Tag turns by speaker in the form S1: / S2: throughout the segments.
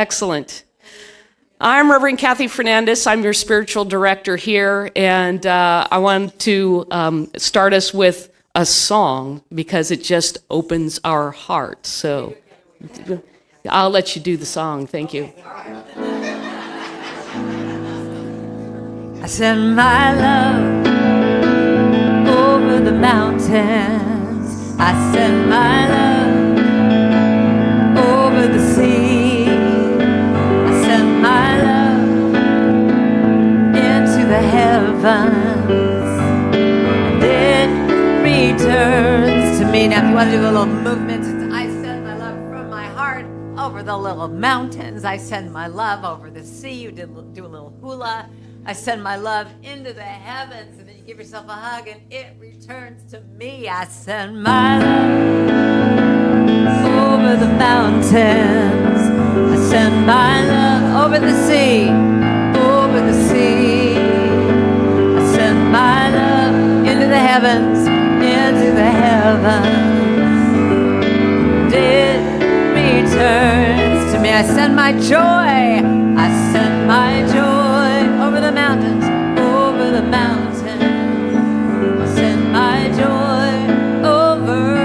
S1: Excellent. I'm Reverend Kathy Fernandez. I'm your spiritual director here, and I want to start us with a song because it just opens our heart. So I'll let you do the song. Thank you.
S2: I send my love over the mountains. I send my love over the sea. I send my love into the heavens, and it returns to me. Now, if you want to do a little movement, it's I send my love from my heart over the little mountains. I send my love over the sea. You do a little hula. I send my love into the heavens, and then you give yourself a hug, and it returns to me. I send my love over the mountains. I send my love over the sea, over the sea. I send my love into the heavens, into the heavens. It returns to me. I send my joy. I send my joy over the mountains, over the mountains. I send my joy over.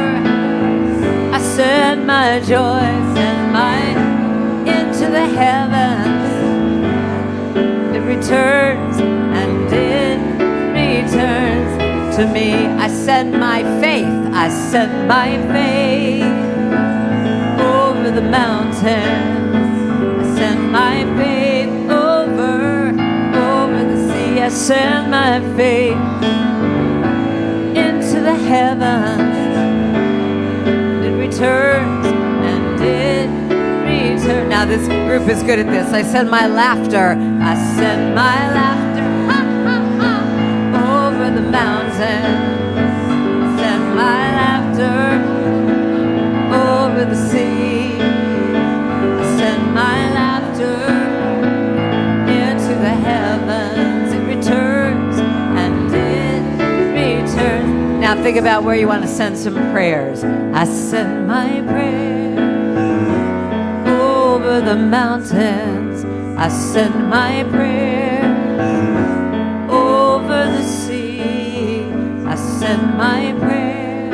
S2: I send my joy, send my into the heavens. It returns and it returns to me. I send my faith. I send my faith over the mountains. I send my faith over the sea. I send my faith into the heavens. It returns and it returns. Now this group is good at this. I send my laughter. I send my laughter over the mountains. I send my laughter over the sea. I send my laughter into the heavens. It returns and it returns. Now think about where you want to send some prayers. I send my prayers over the mountains. I send my prayers over the sea. I send my prayers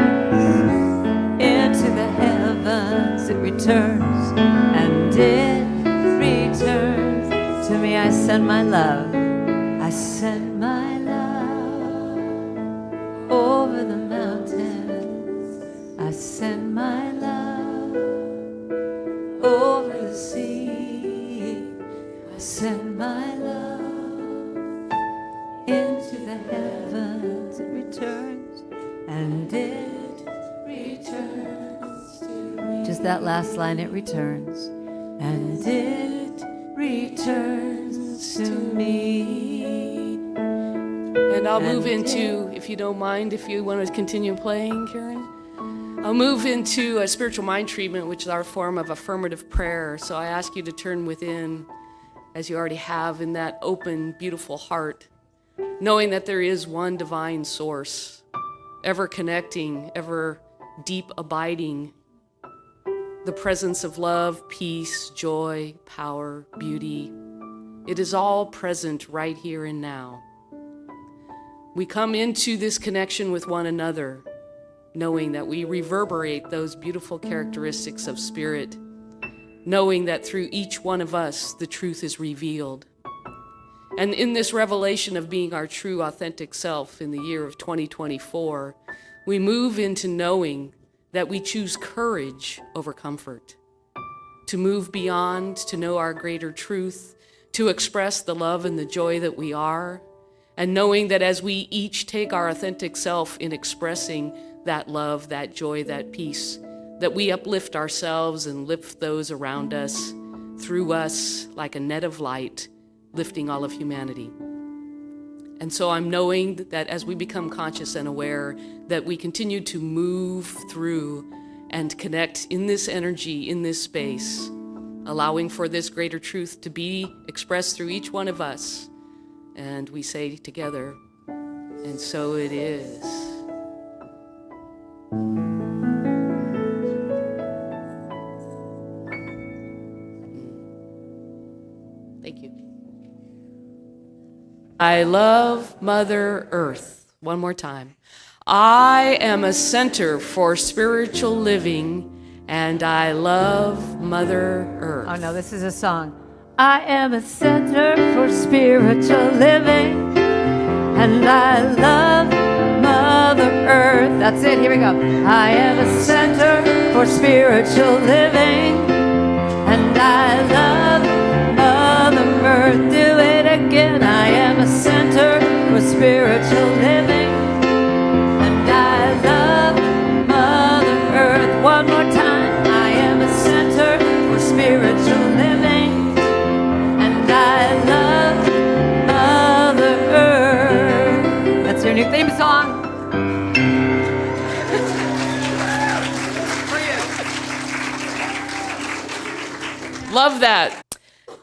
S2: into the heavens. It returns and it returns to me. I send my love. I send my love over the mountains. I send my love over the sea. I send my love into the heavens. It returns and it returns to me. Just that last line, it returns and it returns to me.
S1: And I'll move into, if you don't mind, if you want to continue playing, Karen, I'll move into a spiritual mind treatment, which is our form of affirmative prayer. So I ask you to turn within, as you already have, in that open, beautiful heart, knowing that there is one divine source, ever connecting, ever deep abiding, the presence of love, peace, joy, power, beauty. It is all present right here and now. We come into this connection with one another, knowing that we reverberate those beautiful characteristics of spirit, knowing that through each one of us, the truth is revealed. And in this revelation of being our true, authentic self in the year of 2024, we move into knowing that we choose courage over comfort, to move beyond, to know our greater truth, to express the love and the joy that we are, and knowing that as we each take our authentic self in expressing that love, that joy, that peace, that we uplift ourselves and lift those around us, through us, like a net of light, lifting all of humanity. And so I'm knowing that as we become conscious and aware, that we continue to move through and connect in this energy, in this space, allowing for this greater truth to be expressed through each one of us. And we say together, and so it is. Thank you. I love Mother Earth. One more time. I am a center for spiritual living, and I love Mother Earth.
S2: Oh no, this is a song. I am a center for spiritual living, and I love Mother Earth. That's it, here we go. I am a center for spiritual living, and I love Mother Earth. Do it again. I am a center for spiritual living, and I love Mother Earth. One more time. I am a center for spiritual living, and I love Mother Earth. That's your new theme song.
S1: Love that.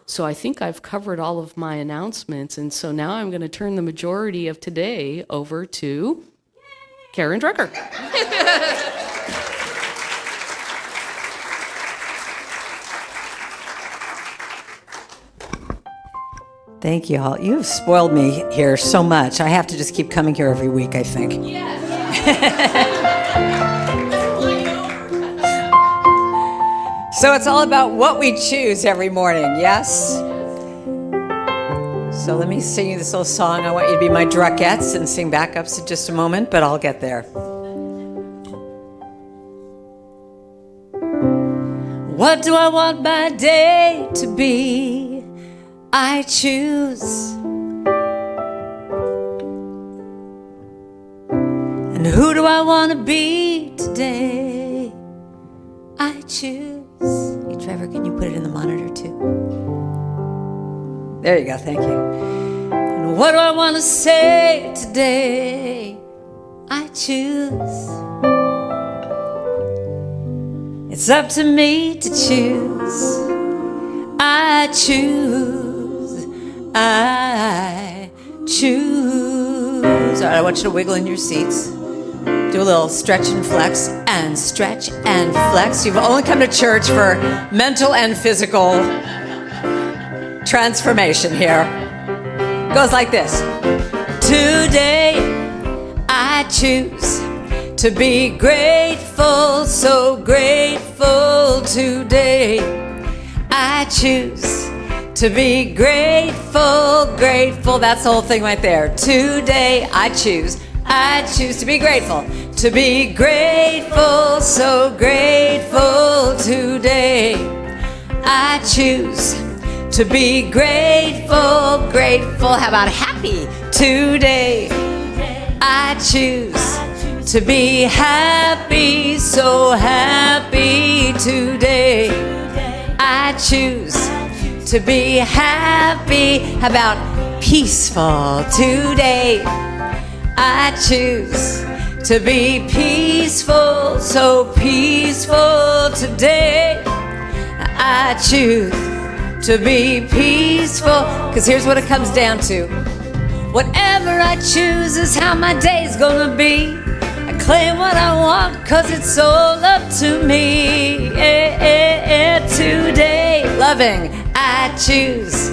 S1: So I think I've covered all of my announcements, and so now I'm going to turn the majority of today over to Karen Drucker.
S3: Thank you all. You've spoiled me here so much. I have to just keep coming here every week, I think.
S1: Yes.
S3: So it's all about what we choose every morning, yes? So let me sing you this little song. I want you to be my Druckettes and sing backups in just a moment, but I'll get there. What do I want my day to be? I choose. And who do I want to be today? I choose. Hey, Trevor, can you put it in the monitor too? There you go, thank you. And what do I want to say today? I choose. It's up to me to choose. I choose. I choose. All right, I want you to wiggle in your seats. Do a little stretch and flex, and stretch and flex. You've only come to church for mental and physical transformation here. Goes like this. Today, I choose to be grateful, so grateful today. I choose to be grateful, grateful. That's the whole thing right there. Today, I choose to be grateful. To be grateful, so grateful today. I choose to be grateful, grateful. How about happy today? I choose to be happy, so happy today. I choose to be happy. How about peaceful today? I choose to be peaceful, so peaceful today. I choose to be peaceful, because here's what it comes down to. Whatever I choose is how my day's gonna be. I claim what I want, cause it's all up to me. Today, loving, I choose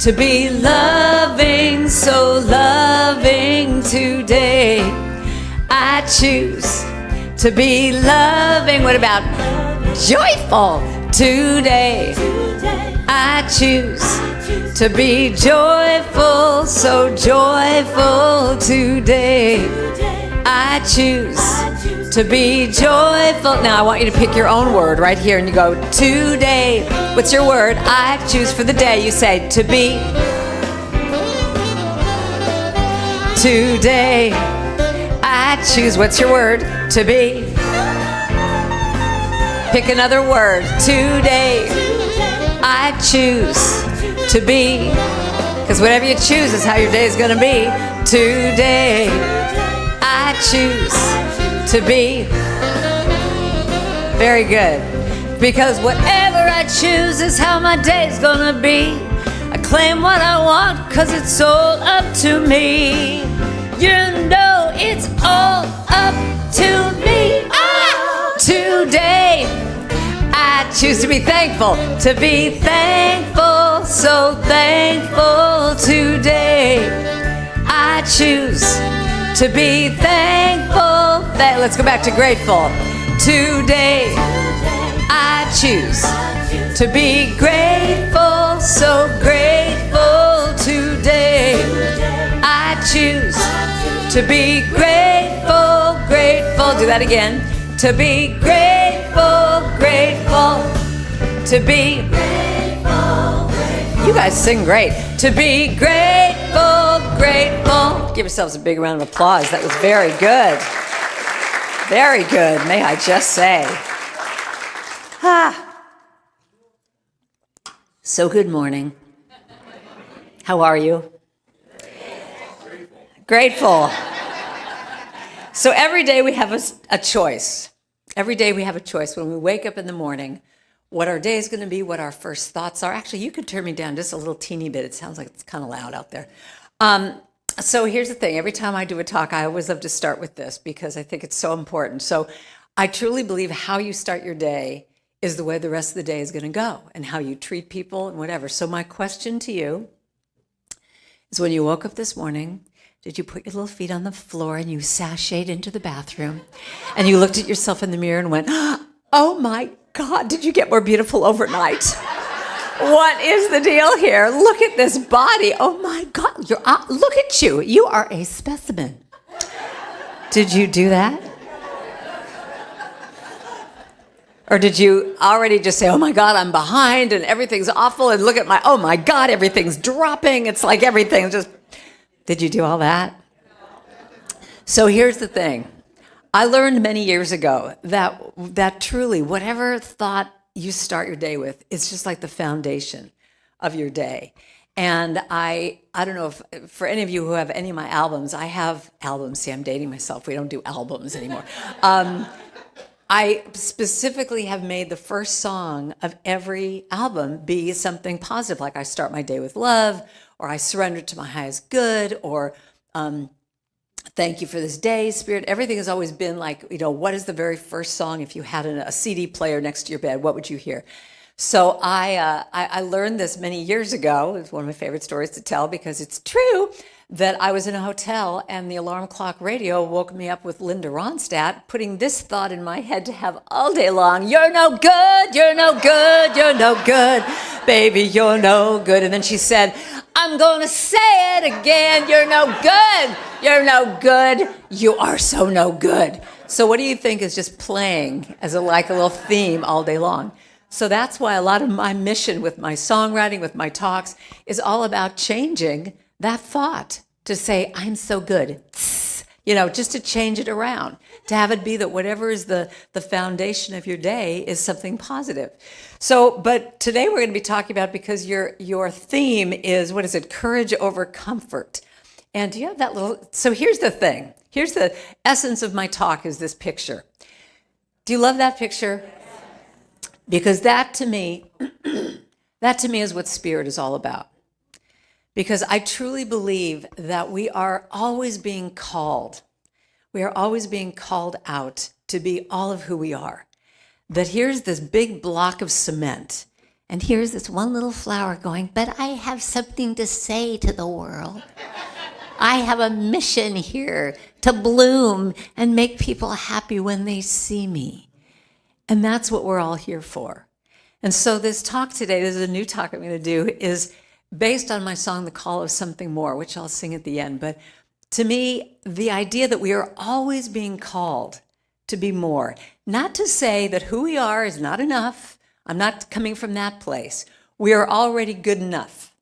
S3: to be loving, so loving today. I choose to be loving. What about joyful today? I choose to be joyful, so joyful today. I choose to be joyful. Now I want you to pick your own word right here, and you go, today. What's your word? I choose for the day. You say, to be. Today. I choose. What's your word? To be. Pick another word. Today. I choose to be. Because whatever you choose is how your day is going to be. Today. I choose to be. Very good. Because whatever I choose is how my day's gonna be. I claim what I want, cause it's all up to me. You know it's all up to me. Today I choose to be thankful, so thankful choose to be thankful. Let's go back to grateful. Today, I choose to be grateful, so grateful today. I choose to be grateful, grateful. Do that again. To be grateful, grateful. To be grateful, grateful. You guys sing great. To be grateful, grateful. Give yourselves a big round of applause. That was very good. Very good, may I just say. So good morning. How are you? Grateful. So every day we have a choice. Every day we have a choice. When we wake up in the morning, what our day is going to be, what our first thoughts are. Actually, you could turn me down just a little teeny bit. It sounds like it's kind of loud out there. So here's the thing. Every time I do a talk, I always love to start with this because I think it's so important. So I truly believe how you start your day is the way the rest of the day is going to go, and how you treat people and whatever. So my question to you is, when you woke up this morning, did you put your little feet on the floor and you sashayed into the bathroom and you looked at yourself in the mirror and went, oh my God, did you get more beautiful overnight? What is the deal here? Look at this body. Oh my God, look at you. You are a specimen. Did you do that? Or did you already just say, oh my God, I'm behind and everything's awful, and look at oh my God, everything's dropping. It's like everything's just... Did you do all that? So here's the thing. I learned many years ago that truly whatever thought you start your day with is just like the foundation of your day. And I don't know if for any of you who have any of my albums, I have albums. See, I'm dating myself. We don't do albums anymore. I specifically have made the first song of every album be something positive, like I start my day with love, or I surrender to my highest good, or thank you for this day, Spirit. Everything has always been like, what is the very first song? If you had a CD player next to your bed, what would you hear? So I learned this many years ago. It's one of my favorite stories to tell because it's true, that I was in a hotel and the alarm clock radio woke me up with Linda Ronstadt putting this thought in my head to have all day long: you're no good, you're no good, you're no good, baby, you're no good. And then she said, I'm going to say it again, you're no good, you're no good, you are so no good. So what do you think is just playing as a little theme all day long? So that's why a lot of my mission with my songwriting, with my talks, is all about changing that thought to say, I'm so good, just to change it around, to have it be that whatever is the foundation of your day is something positive. So, but today we're going to be talking about, because your theme is, what is it? Courage over comfort. And do you have that little, so here's the thing. Here's the essence of my talk, is this picture. Do you love that picture? Because that to me is what Spirit is all about. Because I truly believe that we are always being called. We are always being called out to be all of who we are. That here's this big block of cement, and here's this one little flower going, but I have something to say to the world. I have a mission here to bloom and make people happy when they see me. And that's what we're all here for. And so this talk today, this is a new talk I'm going to do, is based on my song, The Call of Something More, which I'll sing at the end. But to me, the idea that we are always being called to be more, not to say that who we are is not enough. I'm not coming from that place. We are already good enough.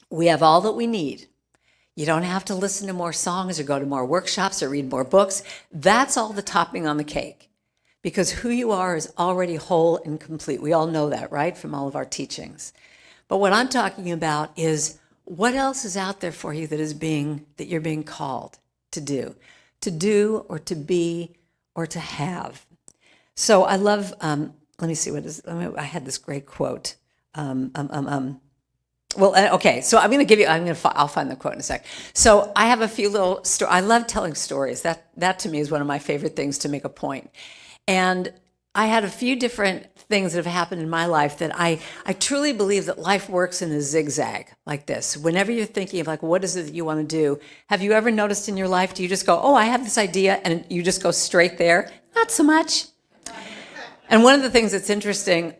S3: We have all that we need. You don't have to listen to more songs or go to more workshops or read more books. That's all the topping on the cake. Because who you are is already whole and complete. We all know that, right, from all of our teachings. But what I'm talking about is, what else is out there for you that you're being called to do or to be or to have. So I love, let me see, I had this great quote. Okay, so I'll find the quote in a sec. So I have a few little stories. I love telling stories. That to me is one of my favorite things to make a point. And I had a few different things that have happened in my life that I truly believe that life works in a zigzag like this. Whenever you're thinking of like, what is it that you want to do? Have you ever noticed in your life, do you just go, oh, I have this idea, and you just go straight there? Not so much. And one of the things that's interesting,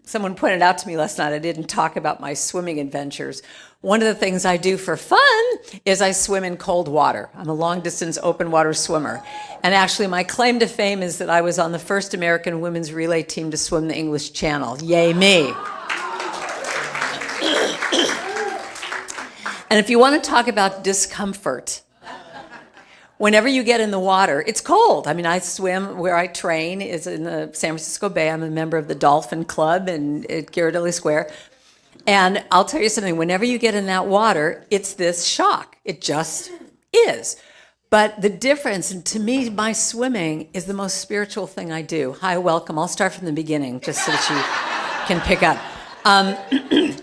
S3: someone pointed out to me last night, I didn't talk about my swimming adventures. One of the things I do for fun is I swim in cold water. I'm a long-distance open water swimmer. And actually, my claim to fame is that I was on the first American women's relay team to swim the English Channel. Yay me. And if you want to talk about discomfort, whenever you get in the water, it's cold. I mean, I swim where I train is in the San Francisco Bay. I'm a member of the Dolphin Club at Ghirardelli Square. And I'll tell you something, whenever you get in that water, it's this shock. It just is. But the difference, and to me, my swimming is the most spiritual thing I do. Hi, welcome. I'll start from the beginning, just so that you can pick up.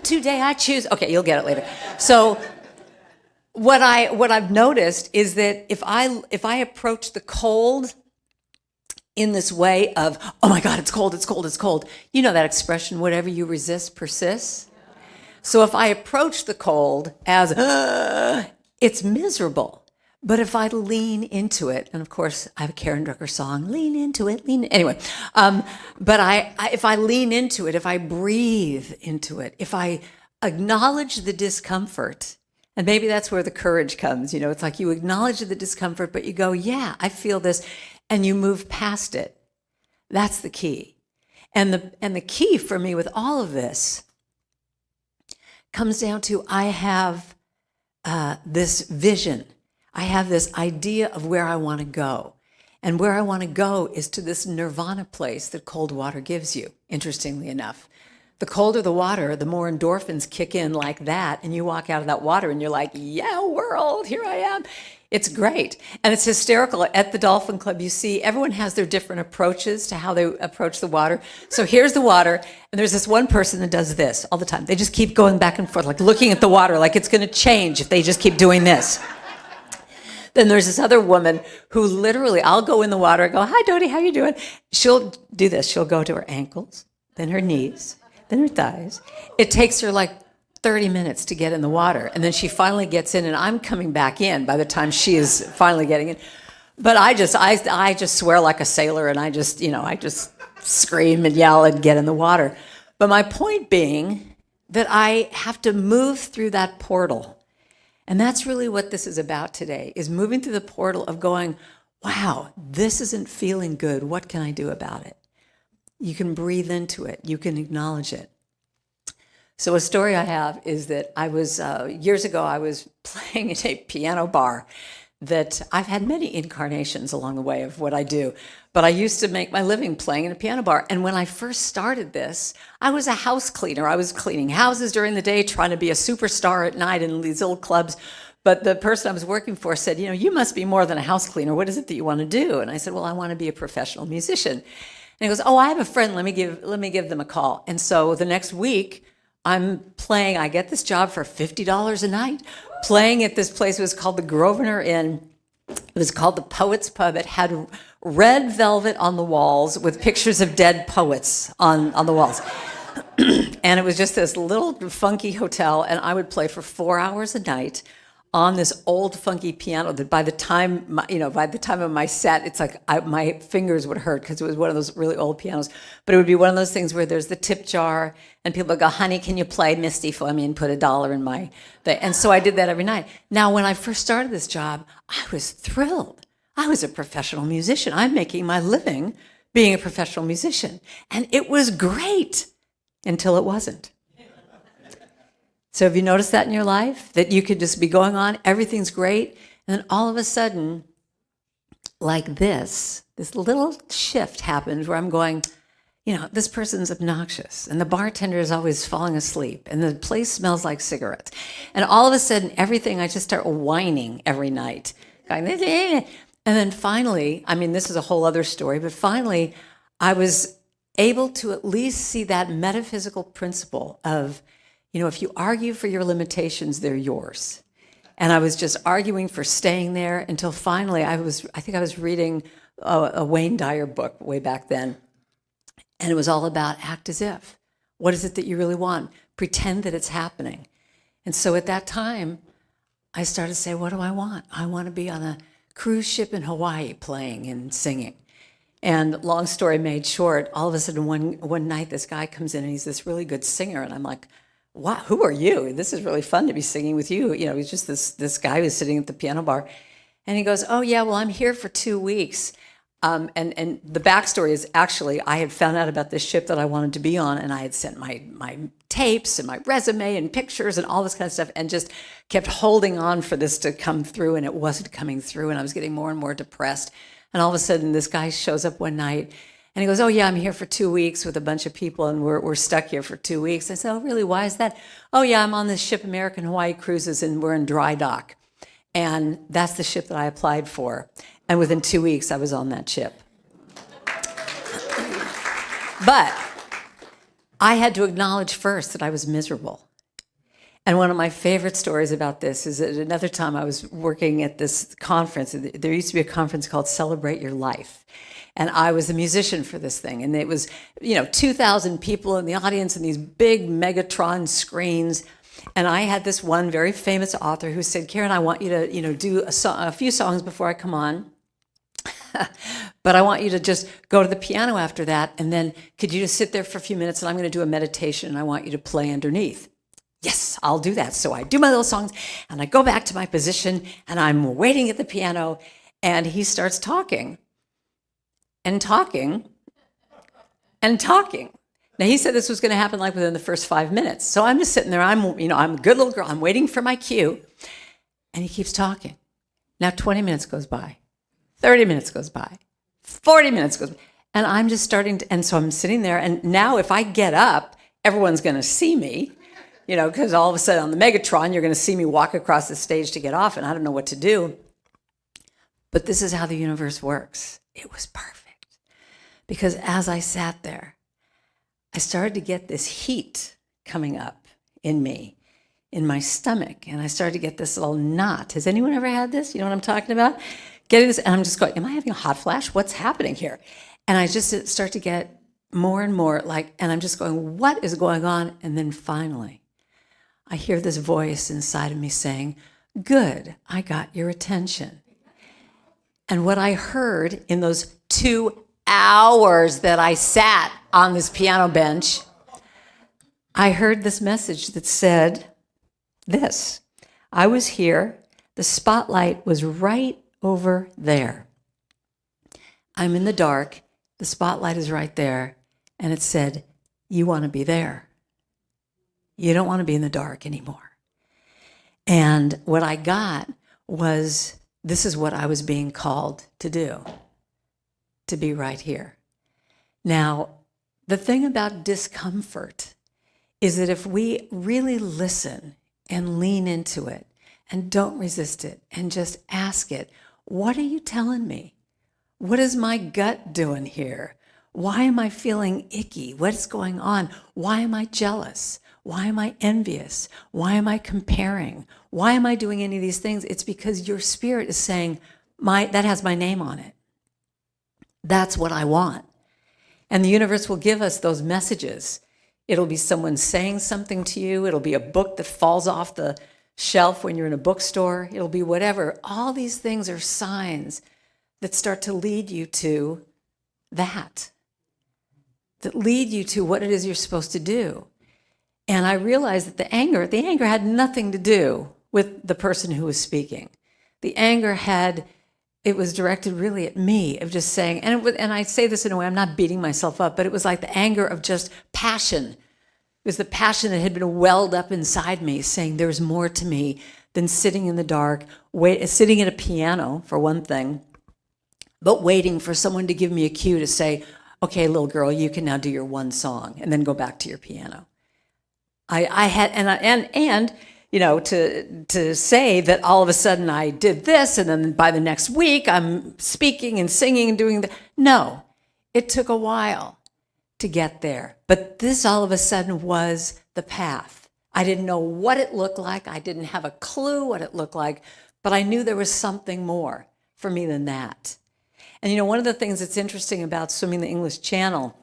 S3: Today I choose, okay, you'll get it later. So what I've noticed is that if I approach the cold in this way of, oh my God, it's cold, it's cold, it's cold. You know that expression, whatever you resist persists. So if I approach the cold as, it's miserable. But if I lean into it, and of course I have a Karen Drucker song, lean into it, anyway. But if I lean into it, if I breathe into it, if I acknowledge the discomfort, and maybe that's where the courage comes, you know, it's like you acknowledge the discomfort, but you go, yeah, I feel this, and you move past it. That's the key. And the key for me with all of this comes down to I have this vision. I have this idea of where I want to go. And where I want to go is to this nirvana place that cold water gives you, interestingly enough. The colder the water, the more endorphins kick in like that, and you walk out of that water and you're like, yeah, world, here I am. It's great. And it's hysterical. At the Dolphin Club, you see everyone has their different approaches to how they approach the water. So here's the water, and there's this one person that does this all the time. They just keep going back and forth, like looking at the water, like it's going to change if they just keep doing this. Then there's this other woman who literally, I'll go in the water, I go, hi, Dodie, how you doing? She'll do this. She'll go to her ankles, then her knees, then her thighs. It takes her like 30 minutes to get in the water. And then she finally gets in, and I'm coming back in by the time she is finally getting in. But I just swear like a sailor, and I just scream and yell and get in the water. But my point being that I have to move through that portal. And that's really what this is about today, is moving through the portal of going, wow, this isn't feeling good. What can I do about it? You can breathe into it. You can acknowledge it. So a story I have is that I was, years ago, I was playing at a piano bar that I've had many incarnations along the way of what I do. But I used to make my living playing in a piano bar. And when I first started this, I was a house cleaner. I was cleaning houses during the day, trying to be a superstar at night in these little clubs. But the person I was working for said, you must be more than a house cleaner. What is it that you want to do? And I said, well, I want to be a professional musician. And he goes, oh, I have a friend. Let me give them a call. And so the next week, I'm playing, I get this job for $50 a night, playing at this place. It was called the Grosvenor Inn. It was called the Poets Pub. It had red velvet on the walls with pictures of dead poets on the walls. And it was just this little funky hotel, and I would play for 4 hours a night on this old funky piano that by the time of my set, it's like my fingers would hurt because it was one of those really old pianos. But it would be one of those things where there's the tip jar and people would go, honey, can you play Misty for me and put $1 in my thing? And so I did that every night. Now, when I first started this job, I was thrilled. I was a professional musician. I'm making my living being a professional musician. And it was great until it wasn't. So have you noticed that in your life? That you could just be going on, everything's great, and then all of a sudden, like this little shift happens where I'm going, this person's obnoxious, and the bartender is always falling asleep, and the place smells like cigarettes. And all of a sudden, everything, I just start whining every night. Going, and then finally, this is a whole other story, but finally, I was able to at least see that metaphysical principle of, if you argue for your limitations, they're yours. And I was just arguing for staying there until finally I think I was reading a Wayne Dyer book way back then. And it was all about act as if. What is it that you really want? Pretend that it's happening. And so at that time, I started to say, what do I want? I want to be on a cruise ship in Hawaii playing and singing. And long story made short, all of a sudden one night this guy comes in and he's this really good singer. And I'm like, wow, who are you? This is really fun to be singing with you. You know, he's just this guy who's sitting at the piano bar. And he goes, oh yeah, well, I'm here for 2 weeks. And the backstory is actually I had found out about this ship that I wanted to be on, and I had sent my tapes and my resume and pictures and all this kind of stuff, and just kept holding on for this to come through, and it wasn't coming through, and I was getting more and more depressed. And all of a sudden, this guy shows up one night, and he goes, oh yeah, I'm here for 2 weeks with a bunch of people, and we're stuck here for 2 weeks. I said, oh really, why is that? Oh yeah, I'm on this ship, American Hawaii Cruises, and we're in dry dock. And that's the ship that I applied for. And within 2 weeks, I was on that ship. But I had to acknowledge first that I was miserable. And one of my favorite stories about this is that another time I was working at this conference. There used to be a conference called Celebrate Your Life. And I was the musician for this thing. And it was, 2,000 people in the audience and these big Megatron screens. And I had this one very famous author who said, Karen, I want you to, do a few songs before I come on. But I want you to just go to the piano after that. And then could you just sit there for a few minutes and I'm going to do a meditation and I want you to play underneath. Yes, I'll do that. So I do my little songs and I go back to my position and I'm waiting at the piano and he starts talking and talking and talking. Now, he said this was going to happen like within the first 5 minutes. So I'm just sitting there. I'm a good little girl. I'm waiting for my cue. And he keeps talking. Now, 20 minutes goes by. 30 minutes goes by. 40 minutes goes by. And I'm just starting to, and so I'm sitting there. And now if I get up, everyone's going to see me, because all of a sudden on the Megatron, you're going to see me walk across the stage to get off. And I don't know what to do. But this is how the universe works. It was perfect. Because as I sat there, I started to get this heat coming up in me, in my stomach, and I started to get this little knot. Has anyone ever had this? You know what I'm talking about? Getting this, and I'm just going, am I having a hot flash? What's happening here? And I just start to get more and more and I'm just going, what is going on? And then finally, I hear this voice inside of me saying, good, I got your attention. And what I heard in those 2 hours that I sat on this piano bench, I heard this message that said this. I was here. The spotlight was right over there. I'm in the dark. The spotlight is right there. And it said, you want to be there. You don't want to be in the dark anymore. And what I got was, this is what I was being called to do. To be right here. Now, the thing about discomfort is that if we really listen and lean into it and don't resist it and just ask it, what are you telling me? What is my gut doing here? Why am I feeling icky? What's going on? Why am I jealous? Why am I envious? Why am I comparing? Why am I doing any of these things? It's because your spirit is saying, that has my name on it. That's what I want. And the universe will give us those messages. It'll be someone saying something to you. It'll be a book that falls off the shelf when you're in a bookstore. It'll be whatever. All these things are signs that start to lead you to that lead you to what it is you're supposed to do. And I realized that the anger had nothing to do with the person who was speaking. The anger it was directed really at me, of just saying, and I say this in a way, I'm not beating myself up, but it was like the anger of just passion. It was the passion that had been welled up inside me, saying there's more to me than sitting in the dark, sitting at a piano, for one thing, but waiting for someone to give me a cue to say, okay, little girl, you can now do your one song, and then go back to your piano. To say that all of a sudden I did this, and then by the next week I'm speaking and singing and doing that. No, it took a while to get there. But this all of a sudden was the path. I didn't know what it looked like. I didn't have a clue what it looked like, but I knew there was something more for me than that. And one of the things that's interesting about swimming the English Channel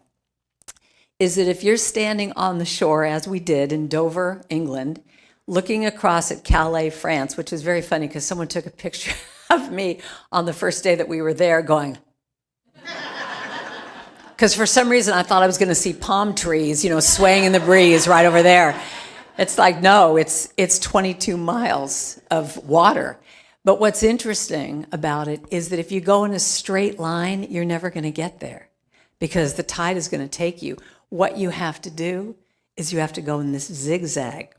S3: is that if you're standing on the shore, as we did in Dover, England, looking across at Calais, France, which is very funny because someone took a picture of me on the first day that we were there going, because for some reason I thought I was going to see palm trees, swaying in the breeze right over there. It's like, no, it's 22 miles of water. But what's interesting about it is that if you go in a straight line, you're never going to get there because the tide is going to take you. What you have to do is you have to go in this zigzag.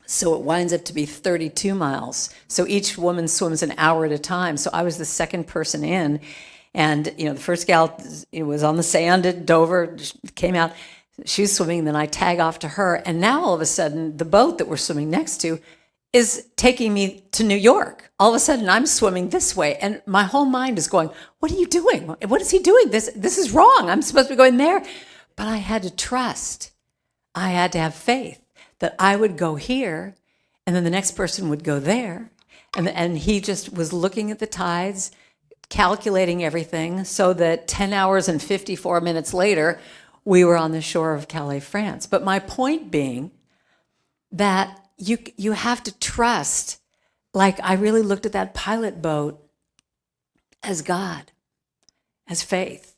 S3: So it winds up to be 32 miles. So each woman swims an hour at a time. So I was the second person in. And, the first gal was on the sand at Dover, came out, she was swimming, then I tag off to her. And now all of a sudden, the boat that we're swimming next to is taking me to New York. All of a sudden, I'm swimming this way. And my whole mind is going, what are you doing? What is he doing? This is wrong. I'm supposed to be going there. But I had to trust. I had to have faith that I would go here, and then the next person would go there. And he just was looking at the tides, calculating everything, so that 10 hours and 54 minutes later, we were on the shore of Calais, France. But my point being that you have to trust, like I really looked at that pilot boat as God, as faith,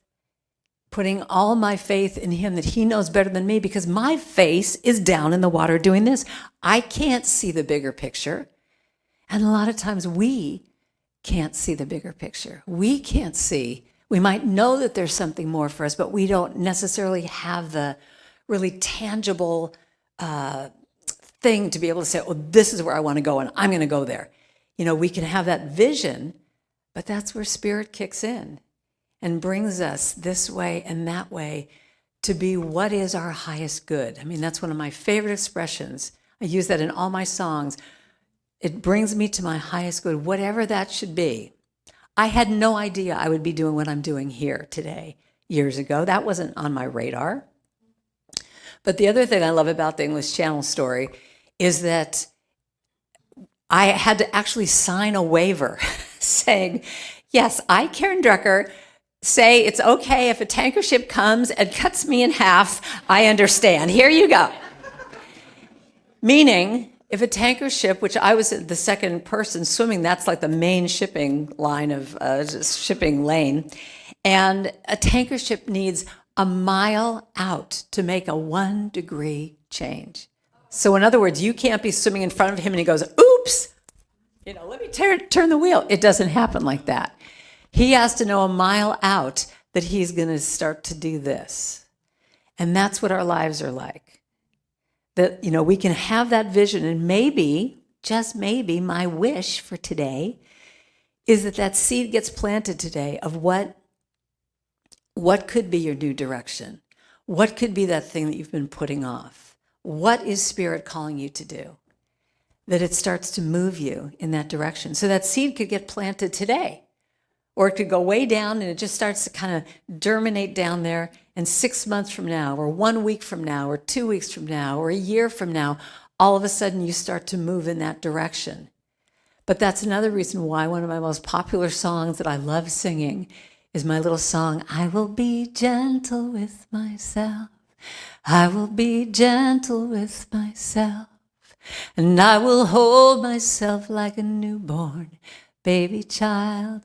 S3: putting all my faith in him, that he knows better than me, because my face is down in the water doing this. I can't see the bigger picture. And a lot of times we can't see the bigger picture. We can't see. We might know that there's something more for us, but we don't necessarily have the really tangible thing to be able to say, oh, this is where I want to go, and I'm going to go there. We can have that vision, but that's where spirit kicks in and brings us this way and that way to be what is our highest good. I mean, that's one of my favorite expressions. I use that in all my songs. It brings me to my highest good, whatever that should be. I had no idea I would be doing what I'm doing here today years ago. That wasn't on my radar. But the other thing I love about the English Channel story is that I had to actually sign a waiver saying, yes, I, Karen Drucker, say it's okay if a tanker ship comes and cuts me in half. I understand. Here you go. Meaning, if a tanker ship, which I was the second person swimming, that's like the main shipping line of shipping lane, and a tanker ship needs a mile out to make a 1 degree change. So in other words, you can't be swimming in front of him and he goes, oops, let me turn the wheel. It doesn't happen like that. He has to know a mile out that he's going to start to do this. And that's what our lives are like. That, we can have that vision, and maybe, just maybe, my wish for today is that seed gets planted today of what could be your new direction. What could be that thing that you've been putting off? What is Spirit calling you to do? That it starts to move you in that direction. So that seed could get planted today, or it could go way down and it just starts to kind of germinate down there. And 6 months from now, or 1 week from now, or 2 weeks from now, or a year from now, all of a sudden you start to move in that direction. But that's another reason why one of my most popular songs that I love singing is my little song, I will be gentle with myself. I will be gentle with myself. And I will hold myself like a newborn baby child.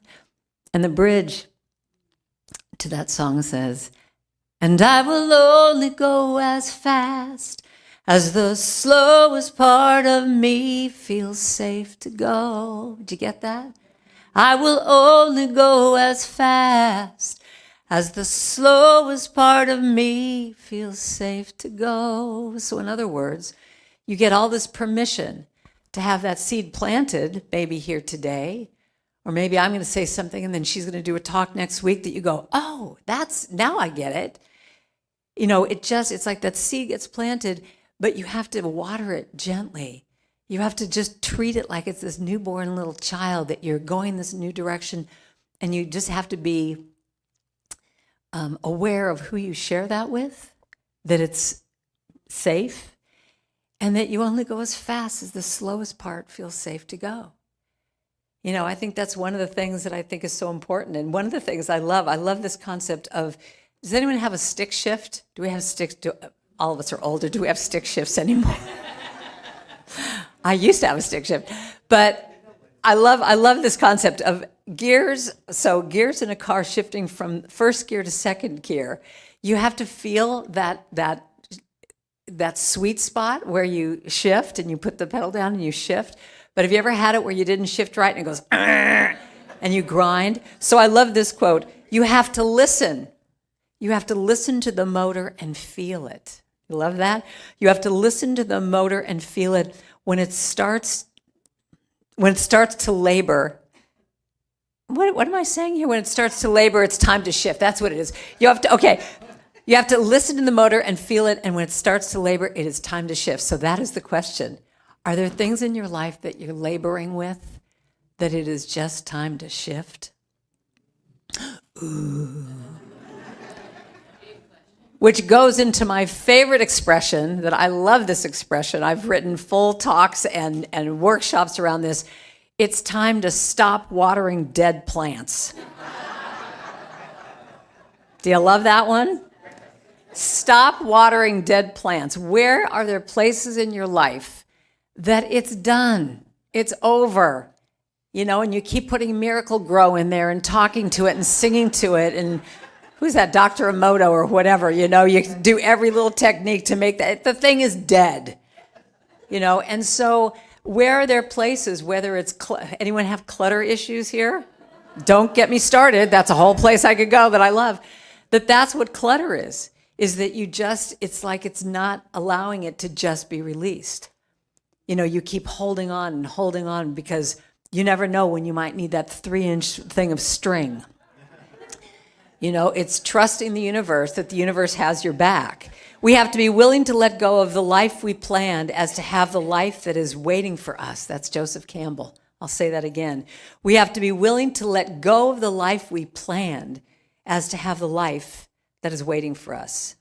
S3: And the bridge to that song says, and I will only go as fast as the slowest part of me feels safe to go. Did you get that? I will only go as fast as the slowest part of me feels safe to go. So in other words, you get all this permission to have that seed planted, maybe here today, or maybe I'm going to say something and then she's going to do a talk next week that you go, oh, now I get it. It's like that seed gets planted, but you have to water it gently. You have to just treat it like it's this newborn little child, that you're going this new direction, and you just have to be aware of who you share that with, that it's safe, and that you only go as fast as the slowest part feels safe to go. I think that's one of the things that I think is so important. And one of the things I love this concept of Does anyone have a stick shift? Do we have sticks? All of us are older. Do we have stick shifts anymore? I used to have a stick shift. But I love this concept of gears. So gears in a car shifting from first gear to second gear. You have to feel that sweet spot where you shift and you put the pedal down and you shift. But have you ever had it where you didn't shift right and it goes, "Argh," and you grind? So I love this quote. You have to listen. You have to listen to the motor and feel it. You love that? You have to listen to the motor and feel it when it starts to labor. What am I saying here? When it starts to labor, it's time to shift. That's what it is. You have to listen to the motor and feel it, and when it starts to labor, it is time to shift. So that is the question. Are there things in your life that you're laboring with that it is just time to shift? Ooh. Which goes into my favorite expression, that I love this expression. I've written full talks and workshops around this. It's time to stop watering dead plants. Do you love that one? Stop watering dead plants. Where are there places in your life that it's done, it's over, and you keep putting Miracle Grow in there and talking to it and singing to it, and who's that, Dr. Emoto or whatever, you do every little technique to make that, the thing is dead, and so where are there places, whether it's, anyone have clutter issues here? Don't get me started, that's a whole place I could go that I love. That's what clutter is that it's like it's not allowing it to just be released. You keep holding on because you never know when you might need that 3-inch thing of string. It's trusting the universe that the universe has your back. We have to be willing to let go of the life we planned as to have the life that is waiting for us. That's Joseph Campbell. I'll say that again. We have to be willing to let go of the life we planned as to have the life that is waiting for us.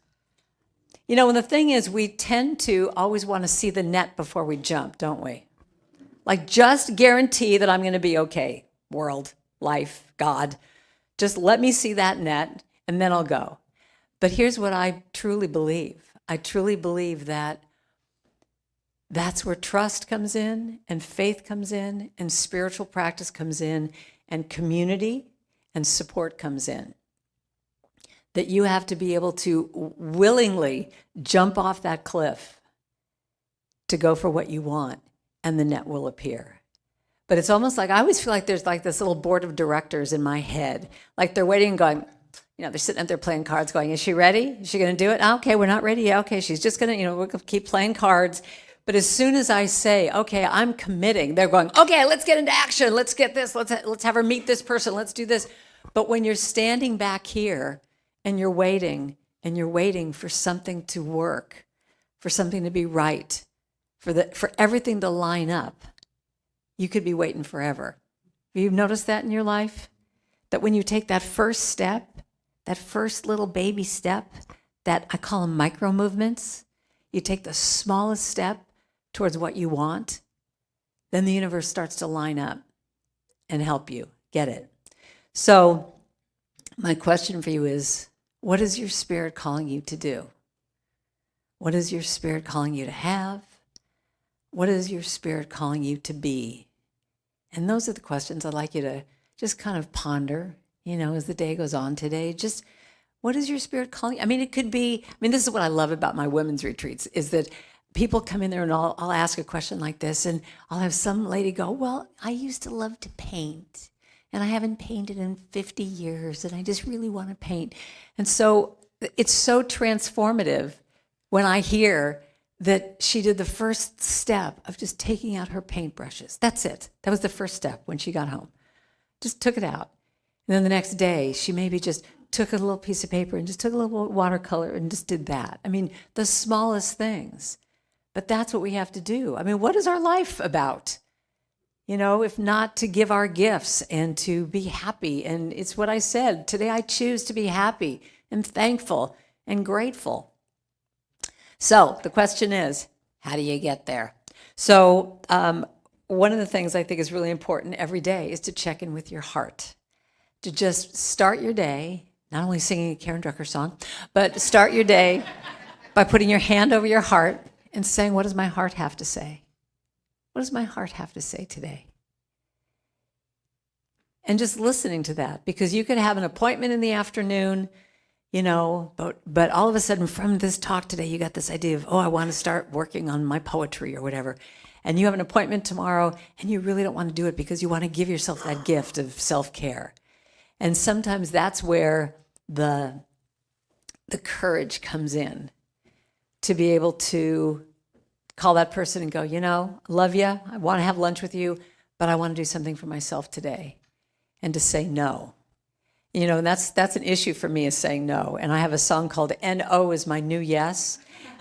S3: And the thing is, we tend to always want to see the net before we jump, don't we? Like, just guarantee that I'm going to be okay. World, life, God. Just let me see that net, and then I'll go. But here's what I truly believe. I truly believe that that's where trust comes in, and faith comes in, and spiritual practice comes in, and community and support comes in. That you have to be able to willingly jump off that cliff to go for what you want, and the net will appear. But it's almost like, I always feel like there's like this little board of directors in my head. Like they're waiting and going, they're sitting up there playing cards going, is she ready? Is she going to do it? Oh, okay, we're not ready yet. Okay, she's just going to, we're going to keep playing cards. But as soon as I say, okay, I'm committing, they're going, okay, let's get into action. Let's get this. Let's have her meet this person. Let's do this. But when you're standing back here and you're waiting for something to work, for something to be right, for everything to line up, you could be waiting forever. Have you noticed that in your life? That when you take that first step, that first little baby step, that I call them micro movements, you take the smallest step towards what you want, then the universe starts to line up and help you get it. So my question for you is, what is your spirit calling you to do? What is your spirit calling you to have? What is your spirit calling you to be? And those are the questions I'd like you to just kind of ponder, as the day goes on today. Just, what is your spirit calling? It could be, this is what I love about my women's retreats, is that people come in there and I'll ask a question like this, and I'll have some lady go, well, I used to love to paint, and I haven't painted in 50 years, and I just really want to paint. And so it's so transformative when I hear that she did the first step of just taking out her paintbrushes. That's it. That was the first step when she got home. Just took it out. And then the next day, she maybe just took a little piece of paper and just took a little watercolor and just did that. The smallest things. But that's what we have to do. What is our life about? If not to give our gifts and to be happy. And it's what I said. Today I choose to be happy and thankful and grateful. So the question is, how do you get there? So one of the things I think is really important every day is to check in with your heart. To just start your day not only singing a Karen Drucker song, but start your day by putting your hand over your heart and saying, what does my heart have to say? What does my heart have to say today? And just listening to that, because you could have an appointment in the afternoon, but all of a sudden from this talk today, you got this idea of, I want to start working on my poetry or whatever. And you have an appointment tomorrow and you really don't want to do it because you want to give yourself that gift of self-care. And sometimes that's where the courage comes in, to be able to call that person and go, I love you, I want to have lunch with you, but I want to do something for myself today. And to say no. And that's an issue for me, is saying no. And I have a song called N-O is my new yes.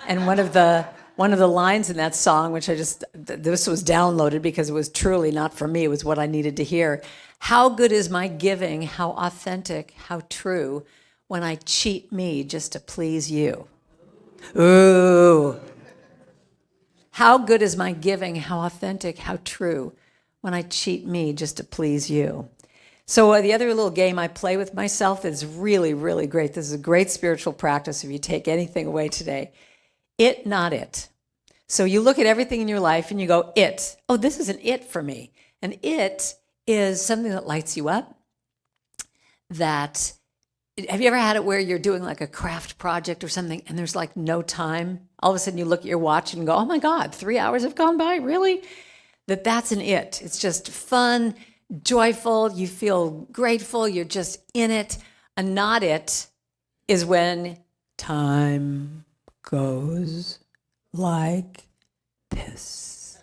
S3: And one of the lines in that song, which this was downloaded because it was truly not for me, it was what I needed to hear. How good is my giving, how authentic, how true, when I cheat me just to please you. Ooh. How good is my giving, how authentic, how true, when I cheat me just to please you. So the other little game I play with myself is really, really great. This is a great spiritual practice if you take anything away today. It, not it. So you look at everything in your life and you go, it. Oh, this is an it for me. And it is something that lights you up. Have you ever had it where you're doing like a craft project or something and there's like no time? All of a sudden you look at your watch and go, oh my God, 3 hours have gone by, really? That's an it. It's just fun, joyful, you feel grateful, you're just in it. A not it is when time goes like this.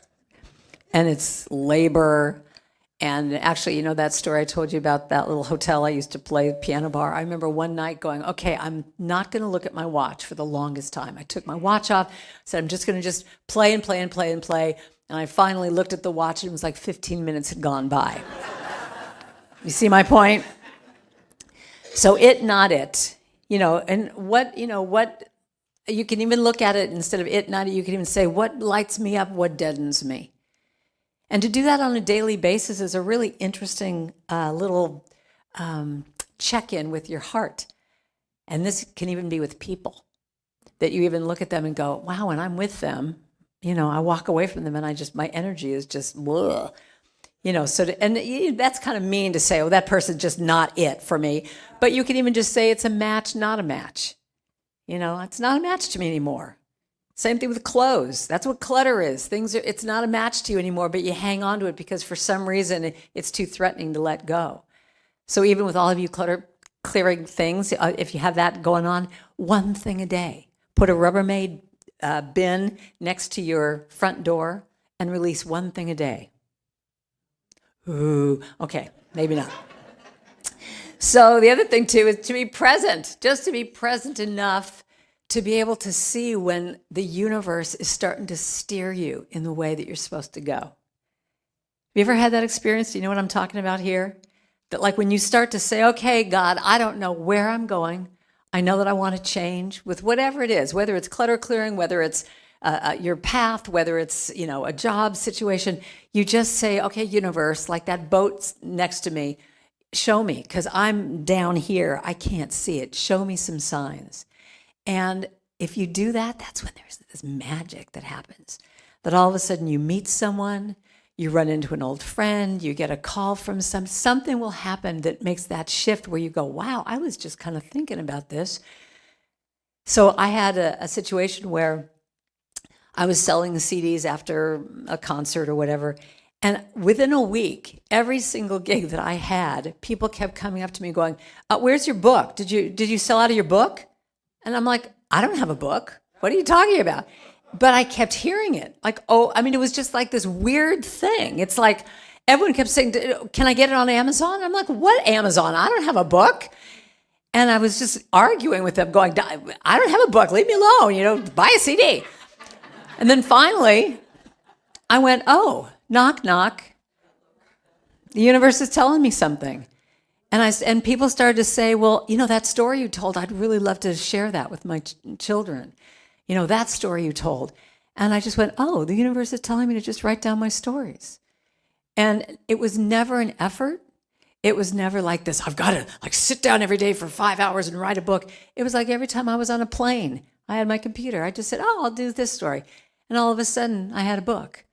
S3: And it's labor. And actually, that story I told you about that little hotel I used to play piano bar. I remember one night going, okay, I'm not going to look at my watch for the longest time. I took my watch off, said I'm just going to just play and play and play and play. And I finally looked at the watch and it was like 15 minutes had gone by. You see my point? So it, not it. And what you can even look at it instead of it, not it, you can even say, what lights me up, what deadens me? And to do that on a daily basis is a really interesting little check-in with your heart. And this can even be with people, that you even look at them and go, wow, when I'm with them, I walk away from them and my energy is just, whoa. That's kind of mean to say, that person's just not it for me. But you can even just say it's a match, not a match. It's not a match to me anymore. Same thing with clothes. That's what clutter is. It's not a match to you anymore, but you hang on to it because for some reason it's too threatening to let go. So even with all of you clutter clearing things, if you have that going on, one thing a day. Put a Rubbermaid bin next to your front door and release one thing a day. Ooh, okay, maybe not. So the other thing too is to be present, just to be present enough to be able to see when the universe is starting to steer you in the way that you're supposed to go. Have you ever had that experience? Do you know what I'm talking about here? That like when you start to say, okay, God, I don't know where I'm going. I know that I want to change with whatever it is, whether it's clutter clearing, whether it's your path, whether it's, a job situation. You just say, okay, universe, like that boat next to me, show me, because I'm down here. I can't see it. Show me some signs. And if you do that, that's when there's this magic that happens. That all of a sudden you meet someone, you run into an old friend, you get a call from something will happen that makes that shift where you go, wow, I was just kind of thinking about this. So I had a situation where I was selling the CDs after a concert or whatever. And within a week, every single gig that I had, people kept coming up to me going, where's your book? Did you sell out of your book? And I'm like, I don't have a book. What are you talking about? But I kept hearing it. Like, it was just like this weird thing. It's like everyone kept saying, can I get it on Amazon? I'm like, what Amazon? I don't have a book. And I was just arguing with them going, I don't have a book. Leave me alone. Buy a CD. And then finally, I went, knock, knock. The universe is telling me something. And people started to say, well, that story you told, I'd really love to share that with my children. That story you told. And I just went, the universe is telling me to just write down my stories. And it was never an effort.
S2: It was never like this. I've got to like sit down every day for 5 hours and write a book. It was like every time I was on a plane, I had my computer. I just said, oh, I'll do this story. And all of a sudden, I had a book.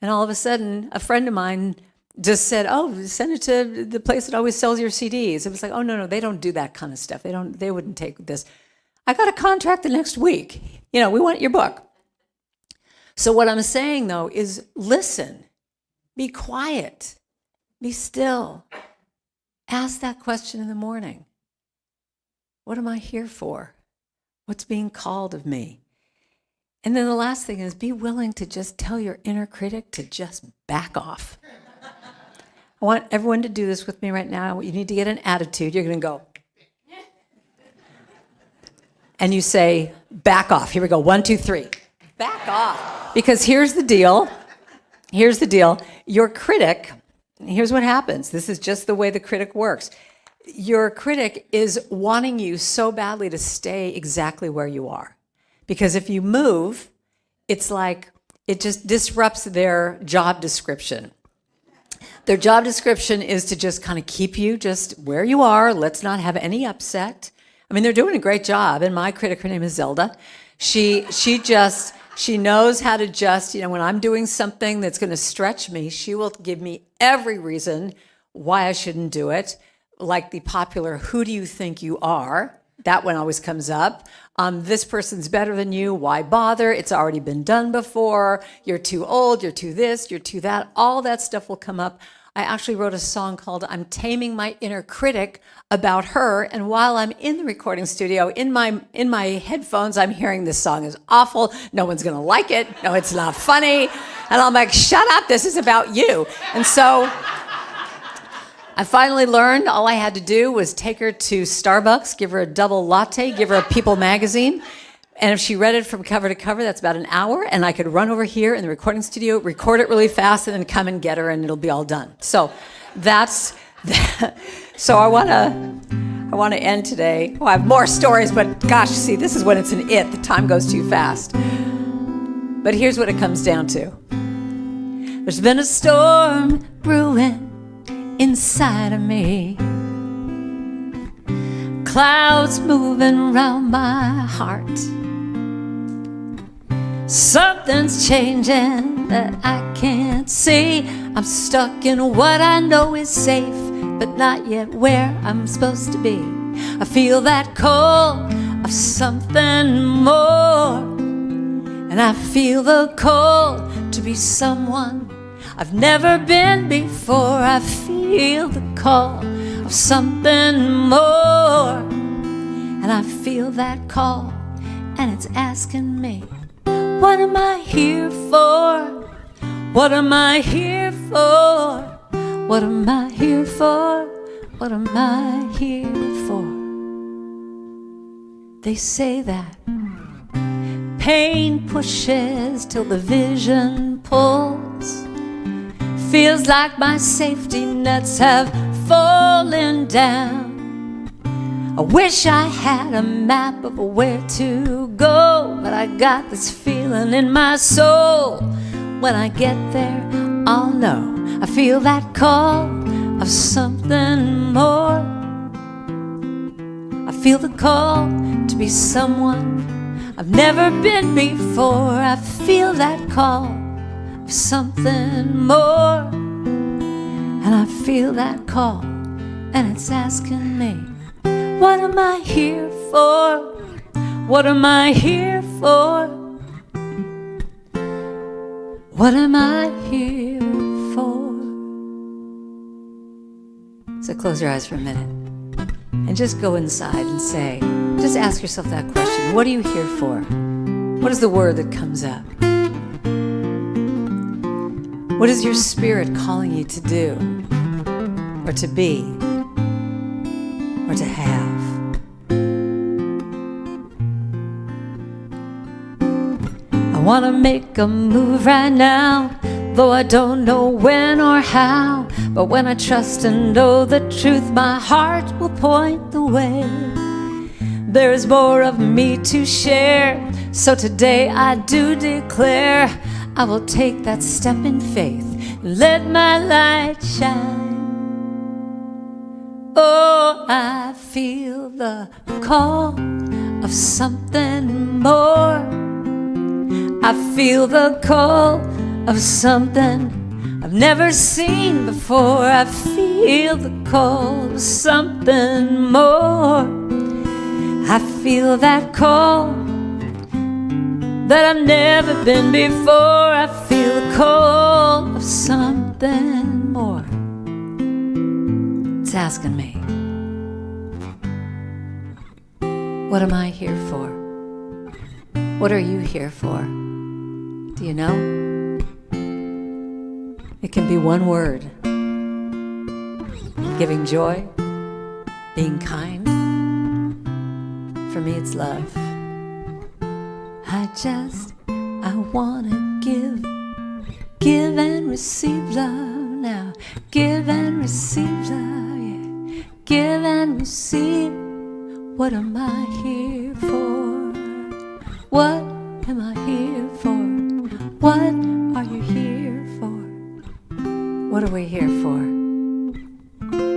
S2: And all of a sudden, a friend of mine just said, oh, send it to the place that always sells your CDs. It was like, oh, no, they don't do that kind of stuff. They wouldn't take this. I got a contract the next week. We want your book. So what I'm saying, though, is listen, be quiet, be still. Ask that question in the morning. What am I here for? What's being called of me? And then the last thing is be willing to just tell your inner critic to just back off. I want everyone to do this with me right now. You need to get an attitude. You're going to go. And you say, back off. Here we go. 1, 2, 3. Back off. Because here's the deal. Here's the deal. Your critic, here's what happens. This is just the way the critic works. Your critic is wanting you so badly to stay exactly where you are. Because if you move, it's like it just disrupts their job description. Their job description is to just kind of keep you just where you are. Let's not have any upset. I mean, they're doing a great job. And my critic, her name is Zelda. She knows how to just, when I'm doing something that's going to stretch me, she will give me every reason why I shouldn't do it. Like the popular, who do you think you are? That one always comes up. This person's better than you. Why bother? It's already been done before. You're too old. You're too this. You're too that. All that stuff will come up. I actually wrote a song called I'm Taming My Inner Critic about her. And while I'm in the recording studio, in my headphones, I'm hearing this song is awful. No one's going to like it. No, it's not funny. And I'm like, shut up. This is about you. And so I finally learned all I had to do was take her to Starbucks, give her a double latte, give her a People magazine. And if she read it from cover to cover, that's about an hour. And I could run over here in the recording studio, record it really fast, and then come and get her, and it'll be all done. So that's that. So I want to end today. Well, I have more stories, but gosh, see, this is when it's an it. The time goes too fast. But here's what it comes down to. There's been a storm brewing inside of me, clouds moving around my heart. Something's changing that I can't see. I'm stuck in what I know is safe, but not yet where I'm supposed to be. I feel that call of something more, and I feel the call to be someone I've never been before. I feel the call of something more, and I feel that call, and it's asking me, what am I here for? What am I here for? What am I here for? What am I here for? They say that pain pushes till the vision pulls. Feels like my safety nets have fallen down. I wish I had a map of where to go, but I got this feeling in my soul. When I get there, I'll know. I feel that call of something more. I feel the call to be someone I've never been before. I feel that call of something more, and I feel that call, and it's asking me, what am I here for? What am I here for? What am I here for? So close your eyes for a minute and just go inside and say, just ask yourself that question. What are you here for? What is the word that comes up? What is your spirit calling you to do, or to be, or to have? I want to make a move right now, though I don't know when or how. But when I trust and know the truth, my heart will point the way. There is more of me to share, so today I do declare I will take that step in faith and let my light shine.
S3: Oh, I feel the call of something more. I feel the call of something I've never seen before. I feel the call of something more. I feel that call that I've never been before. I feel the call of something more. It's asking me, what am I here for? What are you here for? Do you know? It can be one word: giving joy, being kind. For me, it's love. I wanna give and receive love now. Give and receive love, yeah. Give and receive. What am I here for? What am I here for? What are you here for? What are we here for?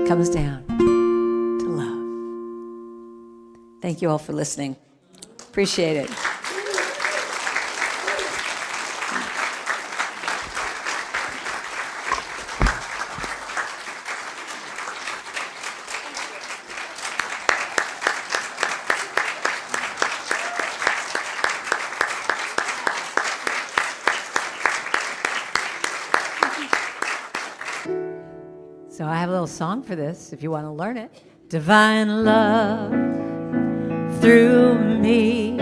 S3: Comes down to love. Thank you all for listening. Appreciate it. So I have a little song for this if you want to learn it. Divine love through me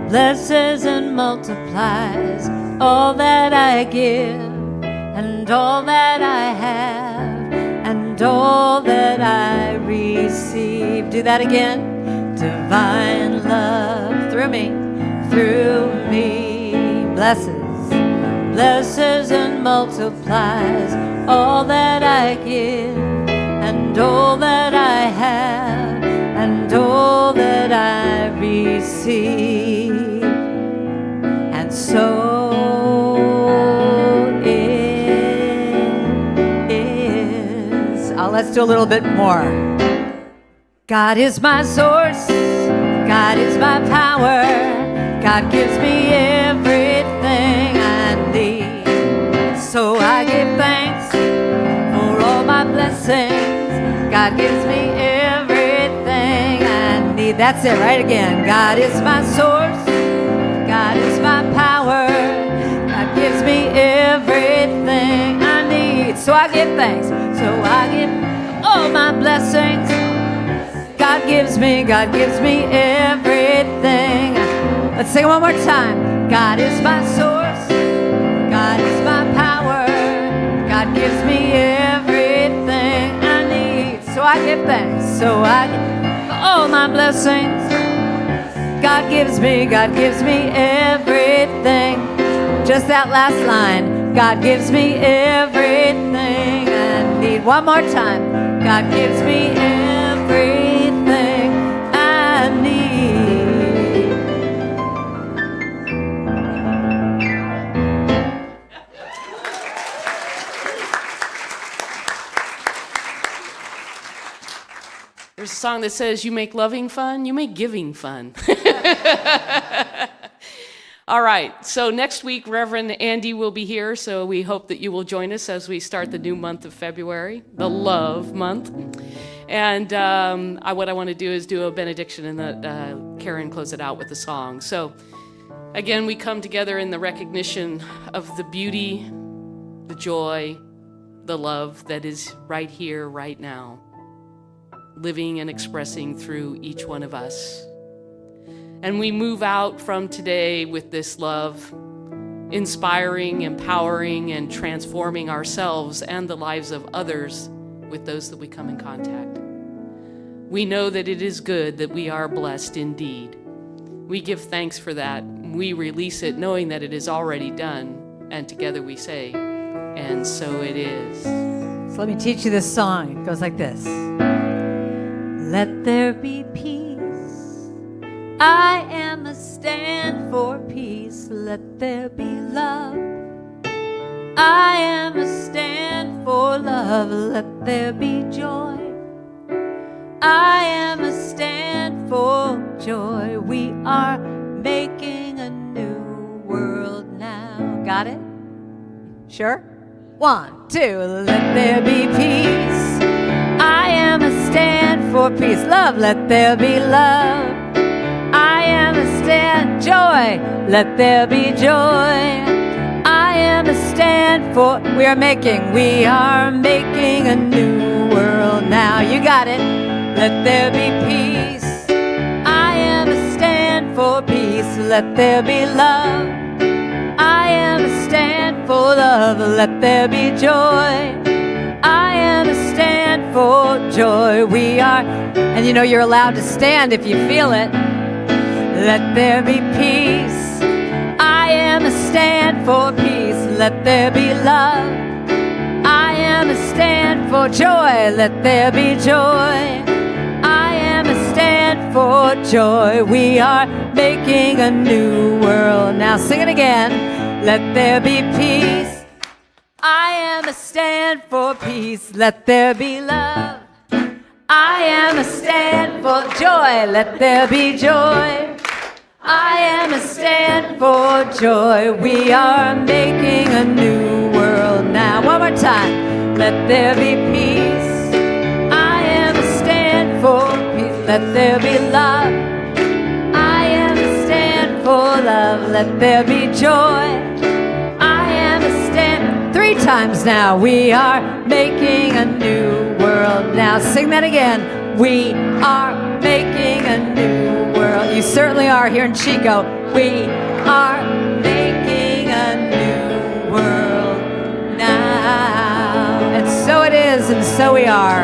S3: blesses and multiplies all that I give and all that I have and all that I receive. Do that again. Divine love through me blesses and multiplies all that I give and all that I have and all that I receive. And so it is. Let's do a little bit more. God is my source. God is my power. God gives me everything I need. So I give thanks for all my blessings. God gives me everything I need. That's it, right again. God is my source. God is my power. God gives me everything I need. So I give thanks. So I give all my blessings. God gives me everything. Let's sing it one more time. God is my source. God is my power. God gives me everything I need. So I give thanks. So I give all my blessings. God gives me everything. Just that last line. God gives me everything I need. One more time. God gives me everything I need.
S1: There's a song that says, you make loving fun, you make giving fun. All right, so next week, Reverend Andy will be here, so we hope that you will join us as we start the new month of February, the Love Month. And what I want to do is do a benediction and let Karen close it out with a song. So again, we come together in the recognition of the beauty, the joy, the love that is right here, right now, living and expressing through each one of us. And we move out from today with this love, inspiring, empowering, and transforming ourselves and the lives of others with those that we come in contact. We know that it is good, that we are blessed indeed. We give thanks for that. We release it knowing that it is already done. And together we say, and so it is.
S2: So let me teach you this song. It goes like this. Let there be peace. I am a stand for peace. Let there be love. I am a stand for love. love, let there be joy. I am a stand for joy. We are making a new world now. Got it? Sure? 1, 2, let there be peace. I am a stand for peace. Love, let there be love. I am a stand, joy, let there be joy. I am a stand for, we are making a new world now. You got it. Let there be peace. I am a stand for peace. Let there be love. I am a stand for love. Let there be joy. I am a stand for joy. We are, and you know you're allowed to stand if you feel it. Let there be peace. I am a stand for peace. Let there be love. I am a stand for joy. Let there be joy. I am a stand for joy. We are making a new world. Now sing it again. Let there be peace. I am a stand for peace. Let there be love. I am a stand for joy. Let there be joy. I am a stand for joy. We are making a new world now. One more time. Let there be peace. I am a stand for peace. Let there be love. I am a stand for love. Let there be joy. I am a stand. 3 times now. We are making a new world now. Sing that again. We are making a new world. You certainly are here in Chico. We are making a new world now. And so it is, and so we are.